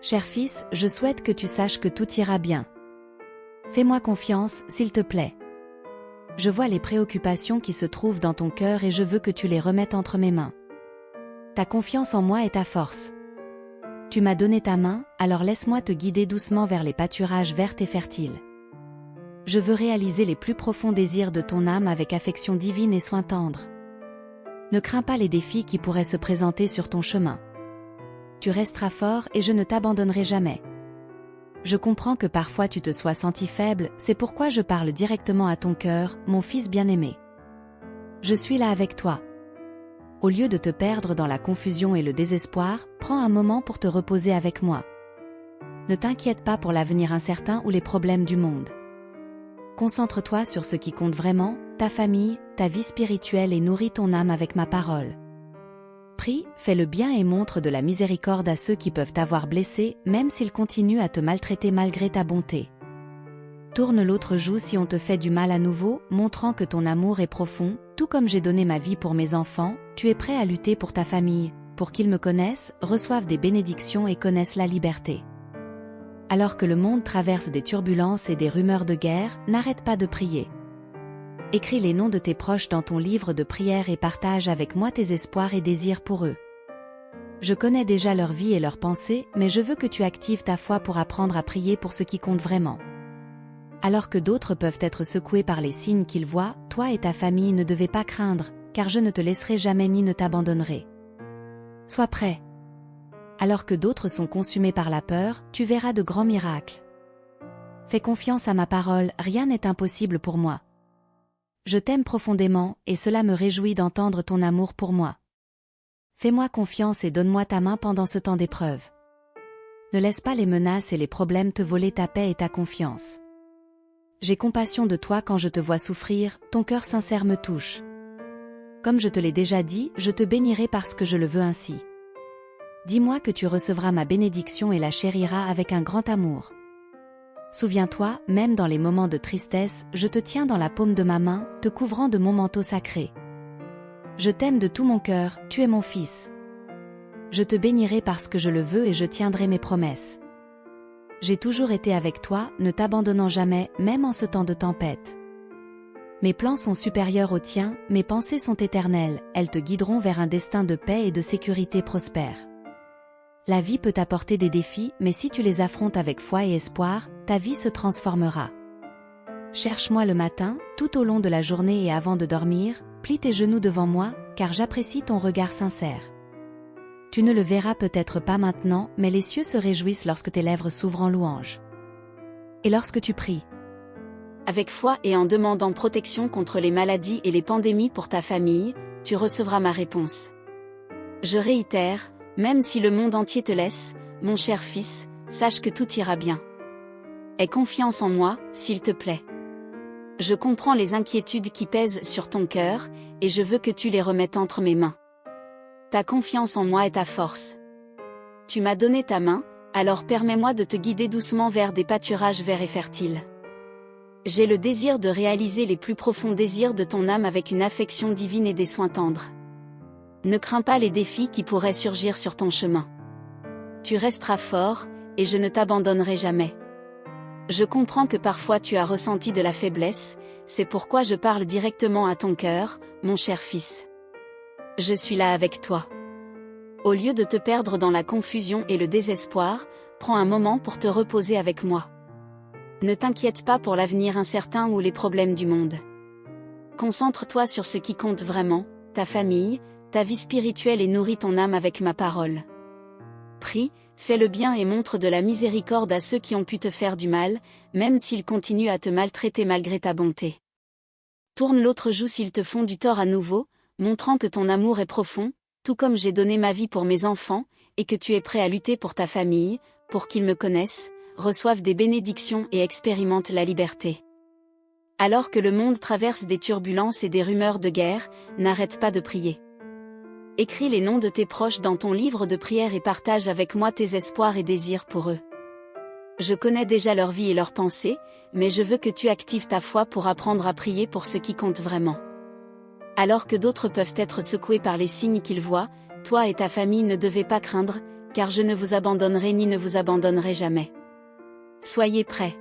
Cher fils, je souhaite que tu saches que tout ira bien. Fais-moi confiance, s'il te plaît. Je vois les préoccupations qui se trouvent dans ton cœur et je veux que tu les remettes entre mes mains. Ta confiance en moi est ta force. Tu m'as donné ta main, alors laisse-moi te guider doucement vers les pâturages verts et fertiles. Je veux réaliser les plus profonds désirs de ton âme avec affection divine et soin tendre. Ne crains pas les défis qui pourraient se présenter sur ton chemin. Tu resteras fort et je ne t'abandonnerai jamais. Je comprends que parfois tu te sois senti faible, c'est pourquoi je parle directement à ton cœur, mon fils bien-aimé. Je suis là avec toi. Au lieu de te perdre dans la confusion et le désespoir, prends un moment pour te reposer avec moi. Ne t'inquiète pas pour l'avenir incertain ou les problèmes du monde. Concentre-toi sur ce qui compte vraiment, ta famille, ta vie spirituelle et nourris ton âme avec ma parole. Prie, fais le bien et montre de la miséricorde à ceux qui peuvent t'avoir blessé, même s'ils continuent à te maltraiter malgré ta bonté. Tourne l'autre joue si on te fait du mal à nouveau, montrant que ton amour est profond, tout comme j'ai donné ma vie pour mes enfants, tu es prêt à lutter pour ta famille, pour qu'ils me connaissent, reçoivent des bénédictions et connaissent la liberté. Alors que le monde traverse des turbulences et des rumeurs de guerre, n'arrête pas de prier. Écris les noms de tes proches dans ton livre de prière et partage avec moi tes espoirs et désirs pour eux. Je connais déjà leur vie et leurs pensées, mais je veux que tu actives ta foi pour apprendre à prier pour ce qui compte vraiment. Alors que d'autres peuvent être secoués par les signes qu'ils voient, toi et ta famille ne devez pas craindre, car je ne te laisserai jamais ni ne t'abandonnerai. Sois prêt. Alors que d'autres sont consumés par la peur, tu verras de grands miracles. Fais confiance à ma parole, rien n'est impossible pour moi. Je t'aime profondément, et cela me réjouit d'entendre ton amour pour moi. Fais-moi confiance et donne-moi ta main pendant ce temps d'épreuve. Ne laisse pas les menaces et les problèmes te voler ta paix et ta confiance. J'ai compassion de toi quand je te vois souffrir, ton cœur sincère me touche. Comme je te l'ai déjà dit, je te bénirai parce que je le veux ainsi. Dis-moi que tu recevras ma bénédiction et la chériras avec un grand amour. Souviens-toi, même dans les moments de tristesse, je te tiens dans la paume de ma main, te couvrant de mon manteau sacré. Je t'aime de tout mon cœur, tu es mon fils. Je te bénirai parce que je le veux et je tiendrai mes promesses. J'ai toujours été avec toi, ne t'abandonnant jamais, même en ce temps de tempête. Mes plans sont supérieurs aux tiens, mes pensées sont éternelles, elles te guideront vers un destin de paix et de sécurité prospère. La vie peut t'apporter des défis, mais si tu les affrontes avec foi et espoir, ta vie se transformera. Cherche-moi le matin, tout au long de la journée et avant de dormir, plie tes genoux devant moi, car j'apprécie ton regard sincère. Tu ne le verras peut-être pas maintenant, mais les cieux se réjouissent lorsque tes lèvres s'ouvrent en louange. Et lorsque tu pries avec foi et en demandant protection contre les maladies et les pandémies pour ta famille, tu recevras ma réponse. Je réitère, même si le monde entier te laisse, mon cher fils, sache que tout ira bien. Aie confiance en moi, s'il te plaît. Je comprends les inquiétudes qui pèsent sur ton cœur, et je veux que tu les remettes entre mes mains. Ta confiance en moi est ta force. Tu m'as donné ta main, alors permets-moi de te guider doucement vers des pâturages verts et fertiles. J'ai le désir de réaliser les plus profonds désirs de ton âme avec une affection divine et des soins tendres. Ne crains pas les défis qui pourraient surgir sur ton chemin. Tu resteras fort, et je ne t'abandonnerai jamais. Je comprends que parfois tu as ressenti de la faiblesse, c'est pourquoi je parle directement à ton cœur, mon cher fils. Je suis là avec toi. Au lieu de te perdre dans la confusion et le désespoir, prends un moment pour te reposer avec moi. Ne t'inquiète pas pour l'avenir incertain ou les problèmes du monde. Concentre-toi sur ce qui compte vraiment, ta famille, ta vie spirituelle et nourris ton âme avec ma parole. Prie, fais le bien et montre de la miséricorde à ceux qui ont pu te faire du mal, même s'ils continuent à te maltraiter malgré ta bonté. Tourne l'autre joue s'ils te font du tort à nouveau, montrant que ton amour est profond, tout comme j'ai donné ma vie pour mes enfants, et que tu es prêt à lutter pour ta famille, pour qu'ils me connaissent, reçoivent des bénédictions et expérimentent la liberté. Alors que le monde traverse des turbulences et des rumeurs de guerre, n'arrête pas de prier. Écris les noms de tes proches dans ton livre de prière et partage avec moi tes espoirs et désirs pour eux. Je connais déjà leur vie et leurs pensées, mais je veux que tu actives ta foi pour apprendre à prier pour ce qui compte vraiment. Alors que d'autres peuvent être secoués par les signes qu'ils voient, toi et ta famille ne devez pas craindre, car je ne vous abandonnerai ni ne vous abandonnerai jamais. Soyez prêts.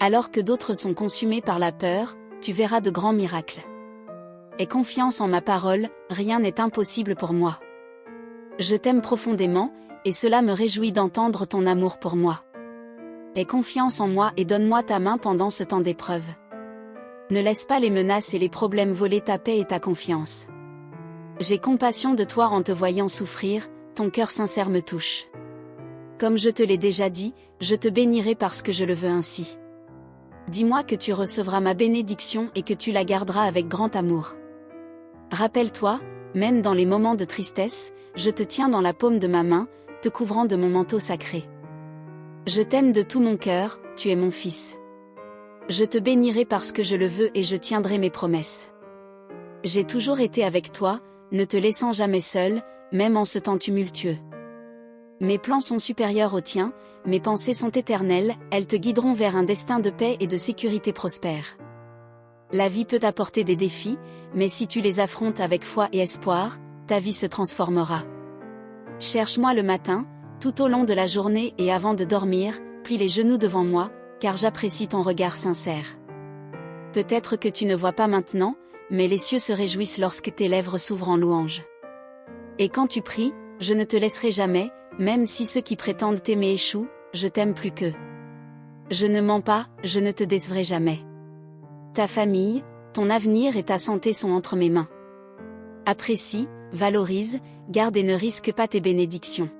Alors que d'autres sont consumés par la peur, tu verras de grands miracles. Aie confiance en ma parole, rien n'est impossible pour moi. Je t'aime profondément, et cela me réjouit d'entendre ton amour pour moi. Aie confiance en moi et donne-moi ta main pendant ce temps d'épreuve. Ne laisse pas les menaces et les problèmes voler ta paix et ta confiance. J'ai compassion de toi en te voyant souffrir, ton cœur sincère me touche. Comme je te l'ai déjà dit, je te bénirai parce que je le veux ainsi. Dis-moi que tu recevras ma bénédiction et que tu la garderas avec grand amour. Rappelle-toi, même dans les moments de tristesse, je te tiens dans la paume de ma main, te couvrant de mon manteau sacré. Je t'aime de tout mon cœur, tu es mon fils. Je te bénirai parce que je le veux et je tiendrai mes promesses. J'ai toujours été avec toi, ne te laissant jamais seul, même en ce temps tumultueux. Mes plans sont supérieurs aux tiens, mes pensées sont éternelles, elles te guideront vers un destin de paix et de sécurité prospère. La vie peut apporter des défis, mais si tu les affrontes avec foi et espoir, ta vie se transformera. Cherche-moi le matin, tout au long de la journée et avant de dormir, plie les genoux devant moi, car j'apprécie ton regard sincère. Peut-être que tu ne vois pas maintenant, mais les cieux se réjouissent lorsque tes lèvres s'ouvrent en louange. Et quand tu pries, je ne te laisserai jamais, même si ceux qui prétendent t'aimer échouent, je t'aime plus qu'eux. Je ne mens pas, je ne te décevrai jamais. Ta famille, ton avenir et ta santé sont entre mes mains. Apprécie, valorise, garde et ne risque pas tes bénédictions.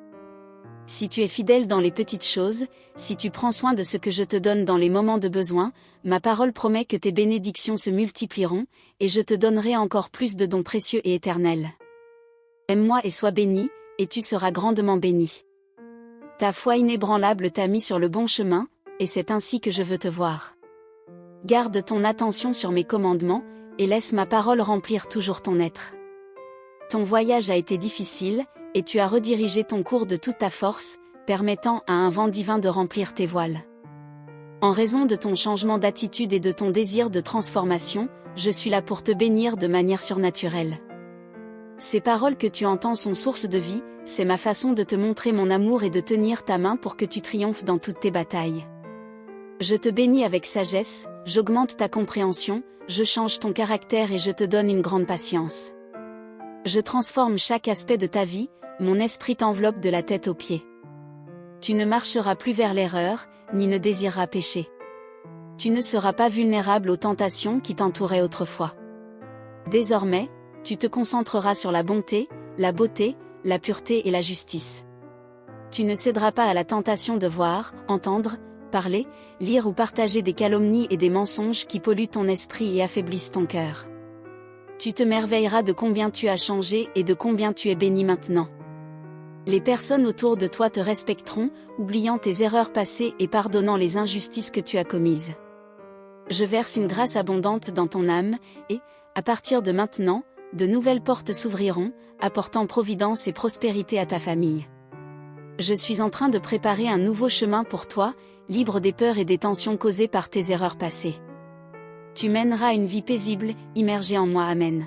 Si tu es fidèle dans les petites choses, si tu prends soin de ce que je te donne dans les moments de besoin, ma parole promet que tes bénédictions se multiplieront, et je te donnerai encore plus de dons précieux et éternels. Aime-moi et sois béni, et tu seras grandement béni. Ta foi inébranlable t'a mis sur le bon chemin, et c'est ainsi que je veux te voir. Garde ton attention sur mes commandements, et laisse ma parole remplir toujours ton être. Ton voyage a été difficile, et tu as redirigé ton cours de toute ta force, permettant à un vent divin de remplir tes voiles. En raison de ton changement d'attitude et de ton désir de transformation, je suis là pour te bénir de manière surnaturelle. Ces paroles que tu entends sont source de vie, c'est ma façon de te montrer mon amour et de tenir ta main pour que tu triomphes dans toutes tes batailles. Je te bénis avec sagesse, j'augmente ta compréhension, je change ton caractère et je te donne une grande patience. Je transforme chaque aspect de ta vie, mon esprit t'enveloppe de la tête aux pieds. Tu ne marcheras plus vers l'erreur, ni ne désireras pécher. Tu ne seras pas vulnérable aux tentations qui t'entouraient autrefois. Désormais, tu te concentreras sur la bonté, la beauté, la pureté et la justice. Tu ne céderas pas à la tentation de voir, entendre, parler, lire ou partager des calomnies et des mensonges qui polluent ton esprit et affaiblissent ton cœur. Tu te merveilleras de combien tu as changé et de combien tu es béni maintenant. Les personnes autour de toi te respecteront, oubliant tes erreurs passées et pardonnant les injustices que tu as commises. Je verse une grâce abondante dans ton âme, et, à partir de maintenant, de nouvelles portes s'ouvriront, apportant providence et prospérité à ta famille. Je suis en train de préparer un nouveau chemin pour toi, libre des peurs et des tensions causées par tes erreurs passées. Tu mèneras une vie paisible, immergée en moi. Amen.